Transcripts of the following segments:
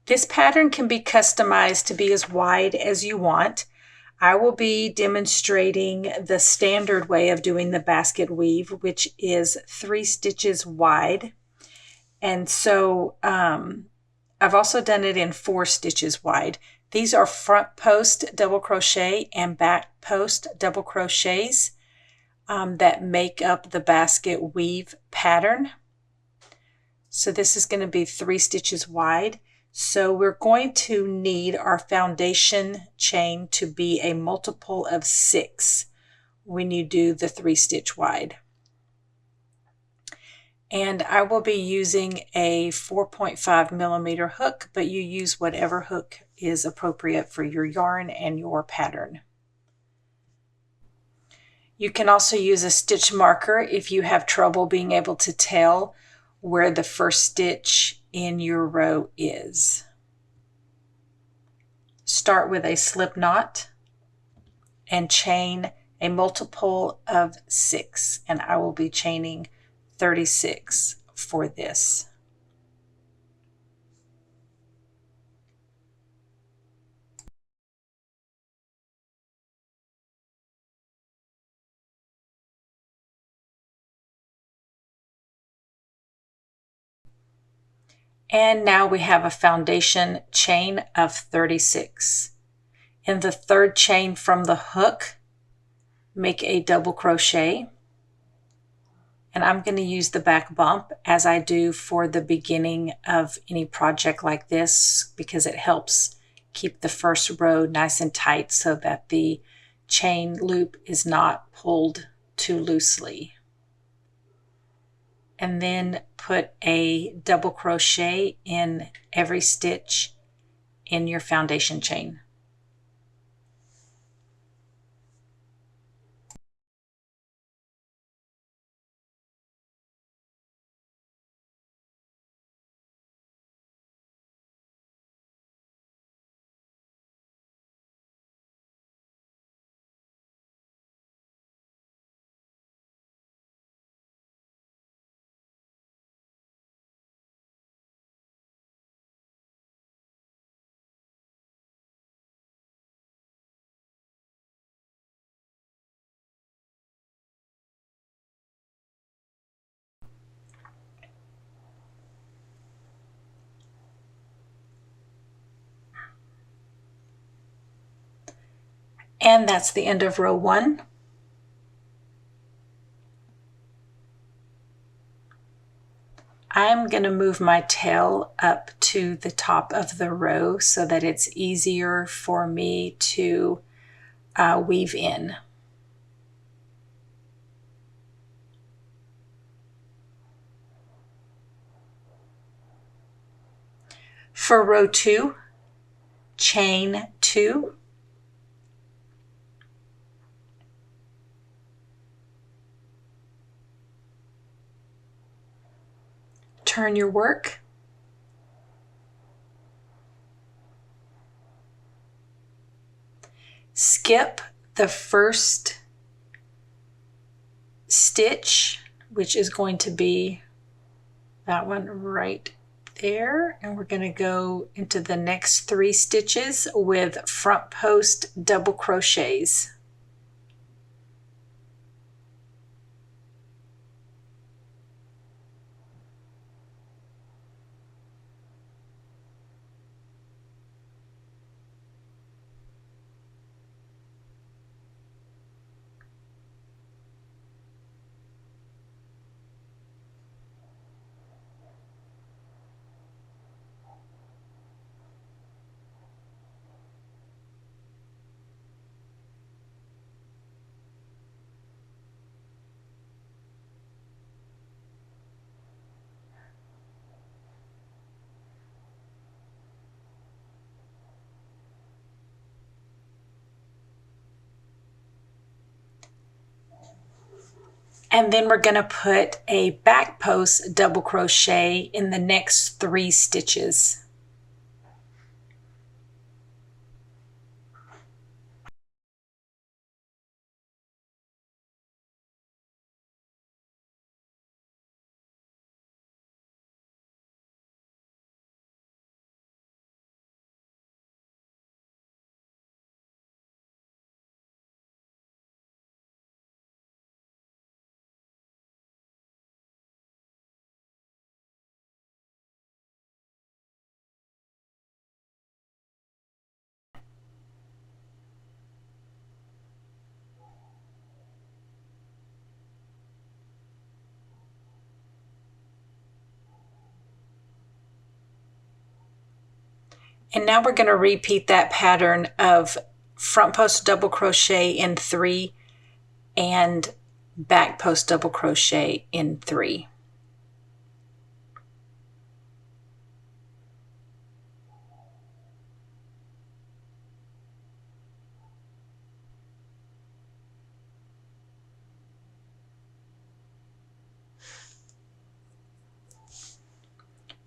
This pattern can be customized to be as wide as you want. I will be demonstrating the standard way of doing the basket weave, which is 3 stitches wide. And so I've also done it in 4 stitches wide. These are front post double crochet and back post double crochets that make up the basket weave pattern. So this is going to be 3 stitches wide. So we're going to need our foundation chain to be a multiple of 6 when you do the 3 stitch wide. And I will be using a 4.5 millimeter hook, but you use whatever hook is appropriate for your yarn and your pattern. You can also use a stitch marker if you have trouble being able to tell where the first stitch in your row is. Start with a slip knot and chain a multiple of 6, and I will be chaining 36 for this. And now we have a foundation chain of 36. In the third chain from the hook, make a double crochet. And I'm going to use the back bump as I do for the beginning of any project like this, because it helps keep the first row nice and tight so that the chain loop is not pulled too loosely. And then put a double crochet in every stitch in your foundation chain. And that's the end of row 1. I'm going to move my tail up to the top of the row so that it's easier for me to weave in. For row 2, chain 2. Turn your work. Skip the first stitch, which is going to be that one right there, and we're going to go into the next 3 stitches with front post double crochets. And then we're going to put a back post double crochet in the next 3 stitches. And now we're going to repeat that pattern of front post double crochet in 3 and back post double crochet in 3.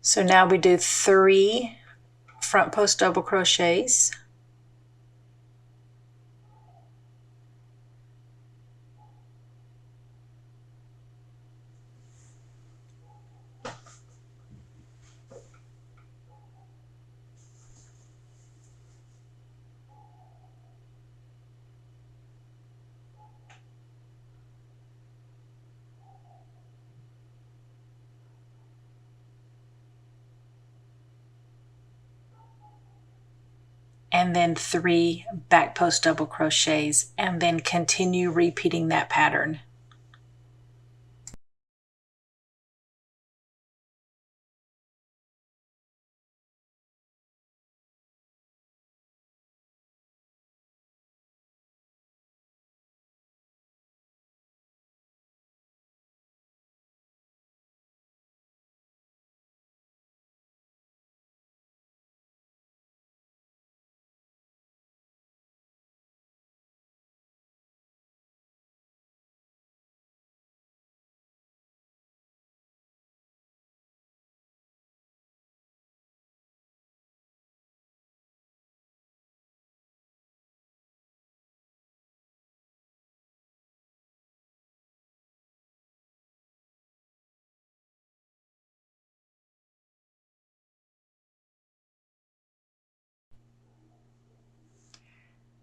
So now we do 3 front post double crochets, and then 3 back post double crochets, and then continue repeating that pattern.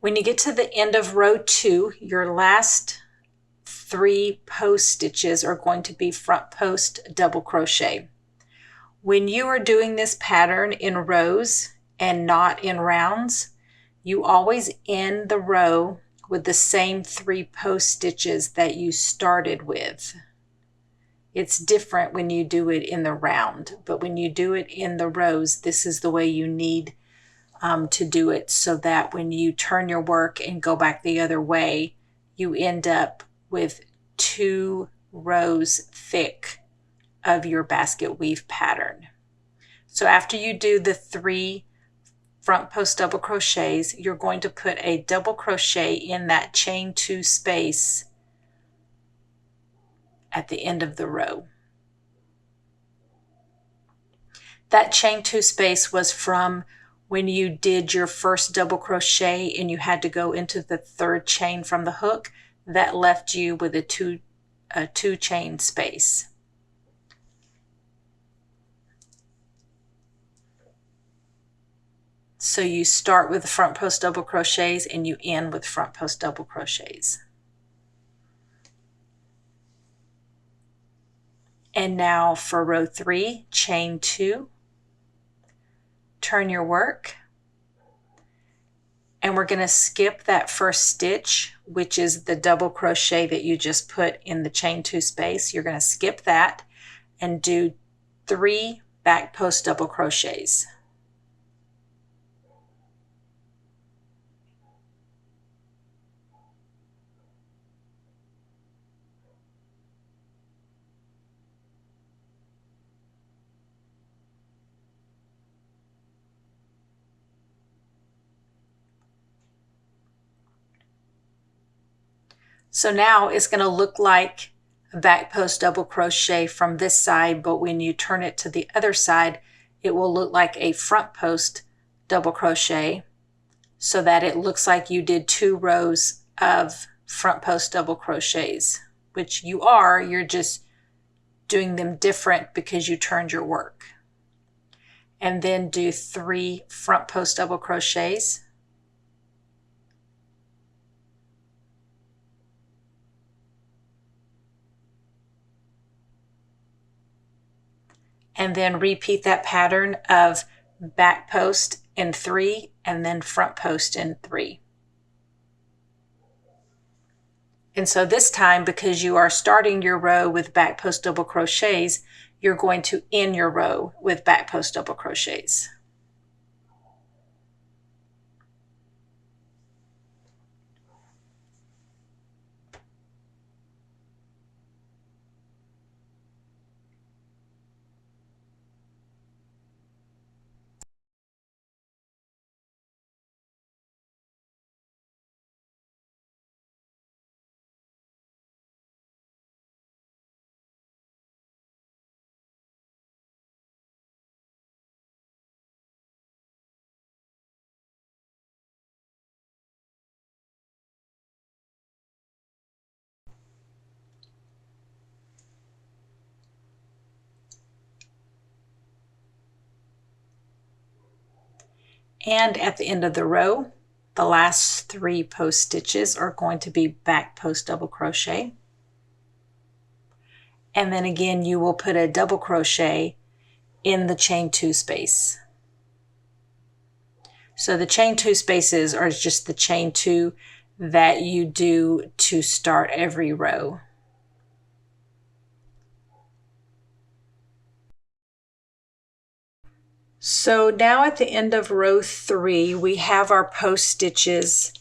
When you get to the end of row 2, your last 3 post stitches are going to be front post double crochet. When you are doing this pattern in rows and not in rounds, you always end the row with the same 3 post stitches that you started with. It's different when you do it in the round, but when you do it in the rows, this is the way you need to do it, so that when you turn your work and go back the other way, you end up with 2 rows thick of your basket weave pattern. So after you do the 3 front post double crochets, you're going to put a double crochet in that chain 2 space at the end of the row. That chain 2 space was from when you did your first double crochet and you had to go into the 3rd chain from the hook. That left you with a 2 chain space. So you start with the front post double crochets and you end with front post double crochets. And now for row 3, chain 2, turn your work, and we're going to skip that first stitch, which is the double crochet that you just put in the chain 2 space. You're going to skip that and do 3 back post double crochets. So now it's going to look like a back post double crochet from this side, but when you turn it to the other side, it will look like a front post double crochet, so that it looks like you did 2 rows of front post double crochets, which you are, you're just doing them different because you turned your work. And then do 3 front post double crochets. And then repeat that pattern of back post in 3 and then front post in 3. And so this time, because you are starting your row with back post double crochets, you're going to end your row with back post double crochets. And at the end of the row, the last 3 post stitches are going to be back post double crochet. And then again, you will put a double crochet in the chain 2 space. So the chain 2 spaces are just the chain 2 that you do to start every row. So now at the end of row 3, we have our post stitches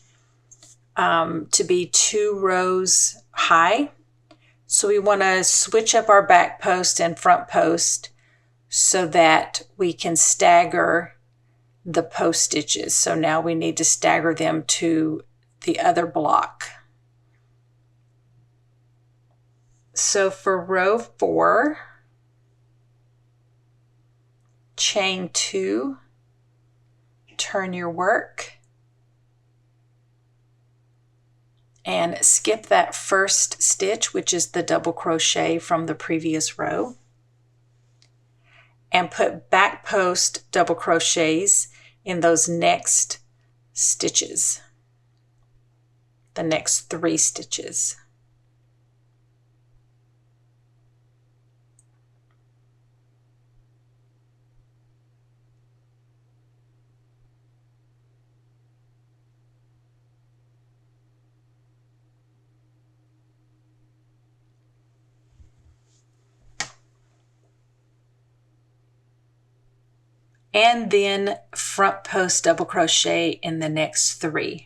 to be 2 rows high. So we want to switch up our back post and front post so that we can stagger the post stitches. So now we need to stagger them to the other block. So for row 4, chain 2, turn your work, and skip that first stitch, which is the double crochet from the previous row, and put back post double crochets in those next stitches, the next 3 stitches. And then front post double crochet in the next 3.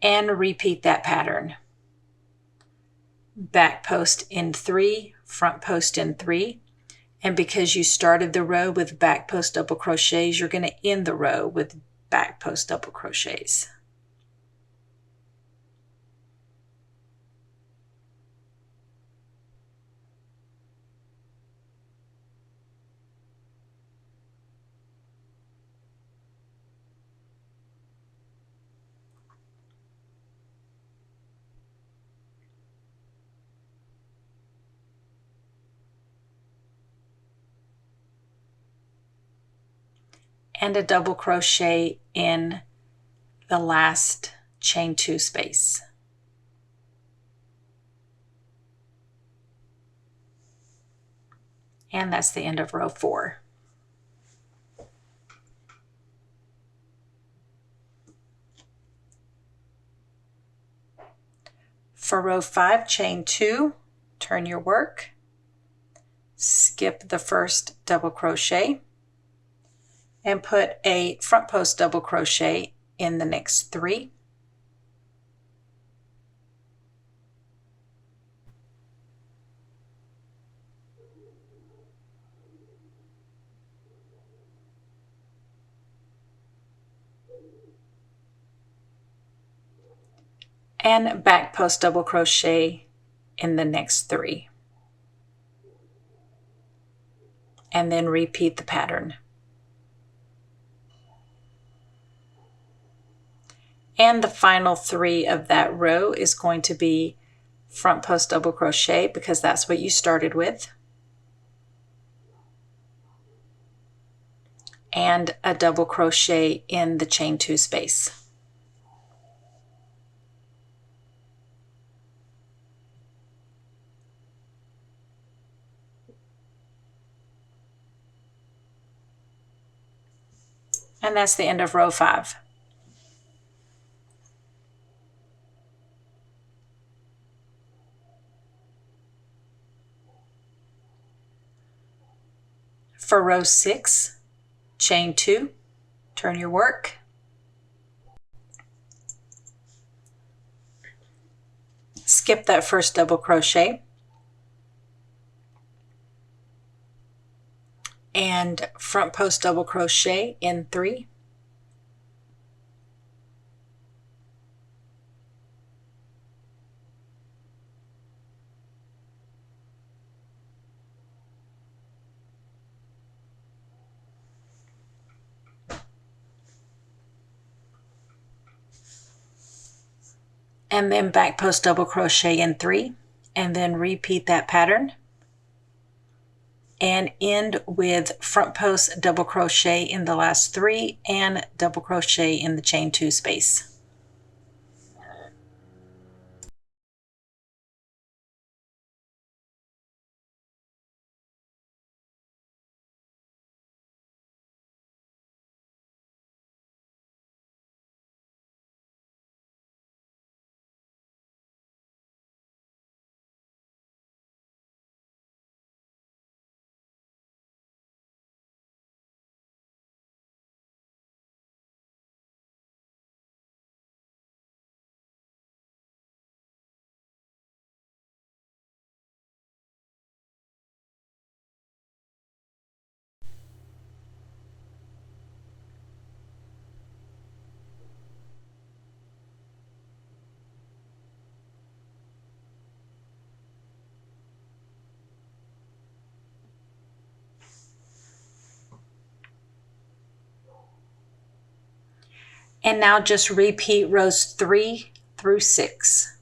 And repeat that pattern. Back post in 3, front post in 3. And because you started the row with back post double crochets, you're going to end the row with back post double crochets. And a double crochet in the last chain 2 space. And that's the end of row 4. For row 5, chain 2, turn your work, skip the first double crochet, and put a front post double crochet in the next 3. And back post double crochet in the next 3. And then repeat the pattern. And the final 3 of that row is going to be front post double crochet because that's what you started with, and a double crochet in the chain 2 space. And that's the end of row 5. For row 6, chain 2, turn your work, skip that first double crochet, and front post double crochet in 3. and then back post double crochet in 3, and then repeat that pattern and end with front post double crochet in the last 3 and double crochet in the chain 2 space. And now just repeat rows 3 through 6.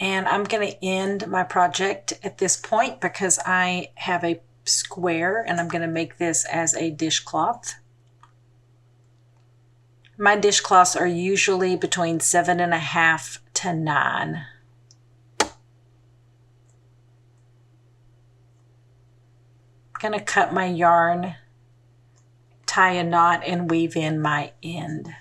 And I'm going to end my project at this point because I have a square and I'm going to make this as a dishcloth. My dishcloths are usually between 7.5 to 9. I'm going to cut my yarn, tie a knot, and weave in my end.